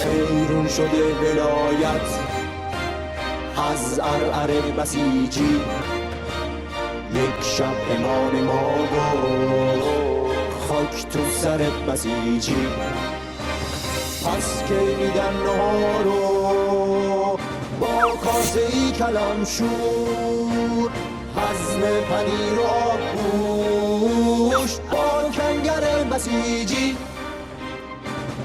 حیرون شده ولایت از عرعر بسیجی. یک شب امام ما گفت خاک تو سر بسیجی. پس که میدن نهارو با کاسه ای کلم شور، هضم پنیر و آبگوشت با کنگر بسیجی.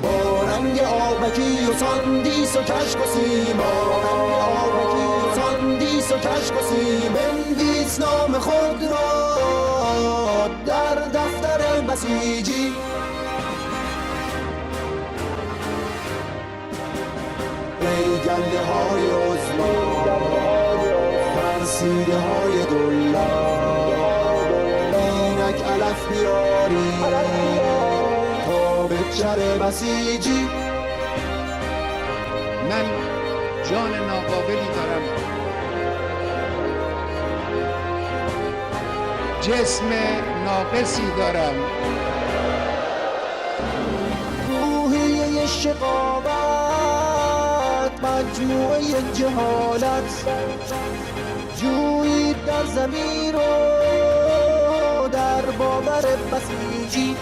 با رنگ آبکی و ساندیس و کشک و سیم، با رنگ آبکی و ساندیس و کشک و سیم، بنویس نام خود را در دفتر بسیجی. ای گله های عظما، فرسیده های دلار، اینک علف بیاری تا به چر بسیجی. من جان ناقابلی دارم، جسم ناقصی دارم، روحیه شقاوت، مجموعه جهالت، جویید در زمین و در باور بسیجی.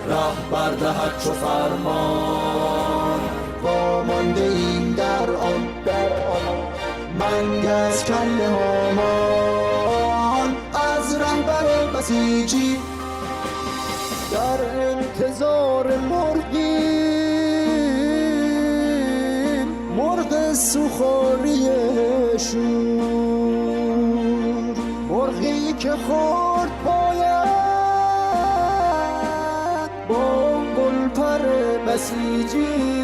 ره بردهد چو فرمان وامانده ایم در آن، منگس کله هامان از رهبر بسیجی. در انتظار مرغ سوخاری شور، مرغی که خورد باید با گلپر بسیجی.